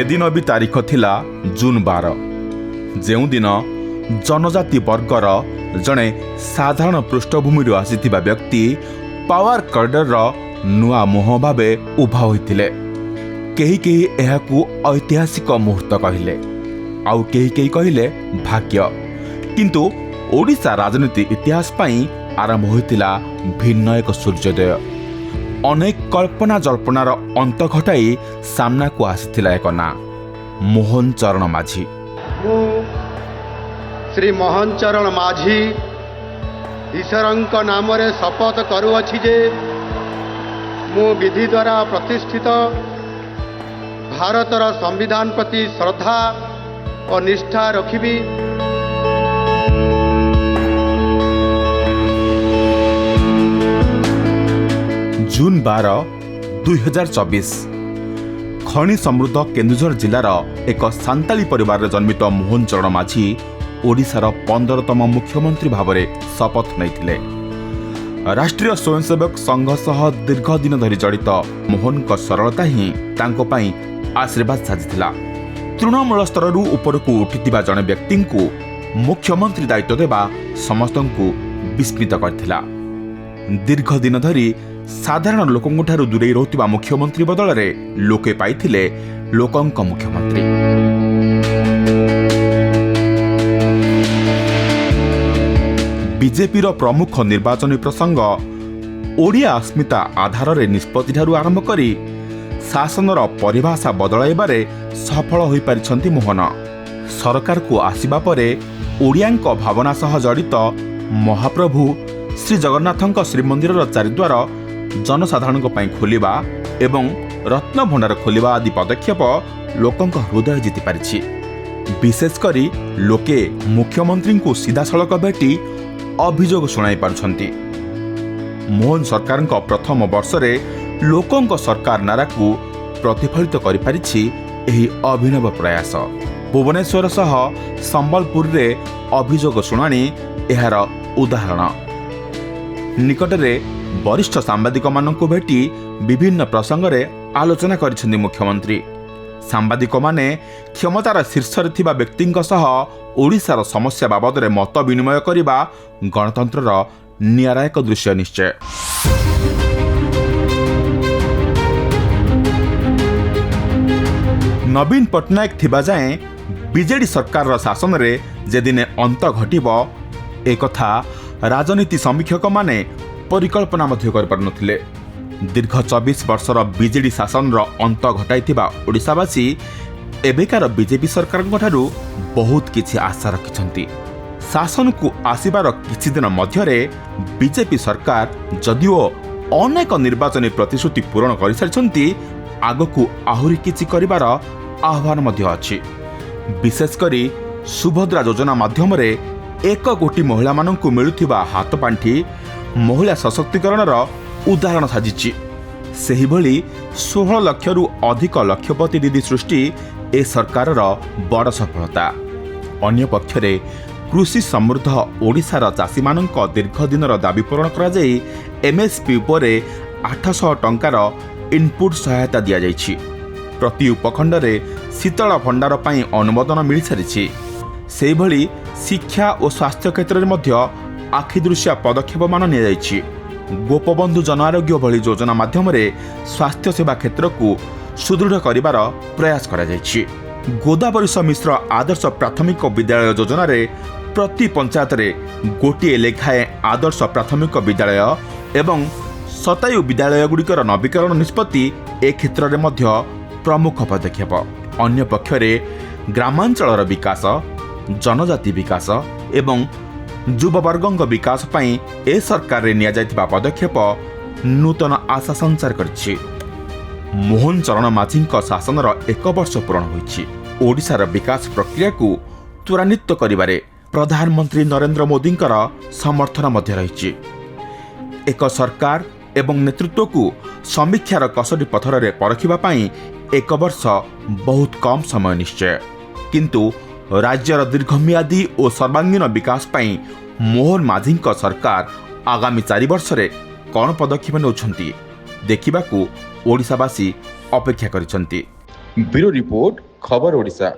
सेदिन भी तारीख थिला जून 12 ଯେଉଁ ଦିନ जनजाति वर्गर जड़े साधारण पृष्ठभूमि आसीथिबा व्यक्ति पावर कॉरिडोर नुआ मुह भावे उभा होइथिले। केही केही एहाकू ऐतिहासिक मुहूर्त कहिले, आउ केही केही कहिले भाग्य। किंतु ओडिशा राजनीति इतिहास पई आरंभ होइतिला भिन्न एक सूर्योदय। अनेक कल्पना जल्पनार अंत घटाई सामना को आसीथिला एक ना मोहन चरण माझी। श्री मोहन चरण माझी ईश्वरंक नाम रे शपथ करुअछि जे मु विधि द्वारा प्रतिष्ठित भारतर संविधान प्रति श्रद्धा और निष्ठा रखिबी। जून 12, 2024 खनि समृद्ध केन्दुझर जिलार एक सांताली परिवार जन्मित मोहन चरण माझी ओडिशार 15तम मुख्यमंत्री भावरे शपथ नैथिले। राष्ट्रीय स्वयंसेवक संघ सह दीर्घ दिन धरी जड़ित मोहन का सरलता ही तांको पई आशीर्वाद साजिथिला। तृणमूल स्तर उपरकू उठिथिबा जणे व्यक्ति को मुख्यमंत्री दायित्व देवा समस्तंकु विस्मित करथिला। दीर्घ दिन धरी साधारण लोकंक ठारू दूरे रहुथिबा मुख्यमंत्री बदल रे लोके पाइथिले लोकंक मुख्यमंत्री। बीजेपी प्रमुख निर्वाचन प्रसंग ओडिया अस्मिता आधार रे निष्पत्ति ठारू आरंभ करी शासनर परिभाषा बदलाइबारे सफल होई पारिछंती मोहन। सरकार को आसीबा परे ओडियांक भावना सह जड़ित महाप्रभु श्री जगन्नाथंक श्रीमंदिर चारिद्वार जनसाधारण खोलिबा एवं रत्न भंडार खोलिबा आदि पदक्षेप लोकंक हृदय जीति पारिछि। विशेषकर लोके मुख्यमंत्री को सीधासलख भेटी अभियोग शुणाई पारुछंती। मोहन सरकार प्रथम वर्ष रे लोकंक सरकार नारा को प्रतिफलित करि पारिछि एही अभिनव प्रयास। भुवनेश्वर सह संबलपुर रे अभियोग शुणाणी एहार उदाहरण। निकटरे वरिष्ठ सांबादिक माननकु भेटी विभिन्न प्रसंग रे आलोचना करिसेंती मुख्यमंत्री। सांबादिक माने क्षमतार शीर्षरे थिबा व्यक्तिंक सह ओडिशार समस्या बाबद रे मत विनिमय करिबा गणतंत्रर नियारा एक दृश्य निश्चय। नवीन पट्टनायक थिबा जाए बीजेडी सरकार शासन रे जेदिने अंत घटिबो एकथा राजनीति समीक्षक माने परिकल्पना मध्य कर पारुनथिले। दीर्घ 24 वर्षर बीजेडी शासन अंत घटाइथिबा ओडिशावासी एबेकार बीजेपी सरकार ठारू बहुत किछि आशा रखिछंती। शासन को आसीबार किछि दिन मध्यरे बीजेपी सरकार जदिओ अनेक निर्वाचन प्रतिश्रुति पूरण कर सारिछंती, आगकू आहुरी किछि करिबार आह्वान मध्य अछि। विशेषकर सुभद्रा योजना माध्यम 1 कोटी महिला माननकु मिलुथिबा हाथ पांठी महिला सशक्तिकरणर उदाहरण साजिछि। सेही भली 16 लाख रु अधिक लक्षपति दीदी सृष्टि ए सरकारर बड़ सफलता। अन्य पक्षरे कृषि समृद्ध ओडिशार चाषी माननक दीर्घ दिनर दाबी पूरण करा जाई एमएसपी उपरे 800 टंकार इनपुट सहायता दिया जाइछि। प्रति उपखंड रे शीतल भंडार पई अनुमोदन मिल सारिछि। सेही भली शिक्षा और स्वास्थ्य क्षेत्र में मध्य आखिदृश्य पदक्षेप मान निया जाइछि। गोपबंधु जन आरोग्य भली योजना माध्यम स्वास्थ्य सेवा क्षेत्र को सुदृढ़ करिबार प्रयास करा जाइछि। गोदावरीश मिश्र आदर्श प्राथमिक विद्यालय योजना रे प्रति पंचायत रे गोटिए लेखाए आदर्श प्राथमिक विद्यालय एवं 27 विद्यालय गुड़िकर नवीकरण निष्पत्ति ए क्षेत्र में मध्य प्रमुख पदक्षेप। अन्य पक्षरे ग्रामांचलर विकास, जनजाति विकास एवं युववर्गंक विकास पई ए सरकार रे निया जायतिबा पदक्षेप नूतन आशा संचार करछि। मोहन चरण माझीक शासनर 1 वर्ष पूर्ण होइछि। ओडिशार विकास प्रक्रिया को त्वरान्वित करिबारे प्रधानमंत्री नरेंद्र मोदींकर समर्थन मध्य रहिछि। एक सरकार एवं नेतृत्व को समीक्षार कसटी पथर रे परखिबा पई 1 वर्ष बहुत कम समय निश्चय। किंतु राज्यर दीर्घमियादी और सर्वांगीन विकास पई मोहन माझीक सरकार आगामी 4 वर्ष रे कौन पदक्षेप नौछंती देखिबाकू ओडिशावासी अपेक्षा करिसंती। ବ୍ୟୁରୋ ରିପୋର୍ଟ ଖବର ଓଡ଼ିଶା।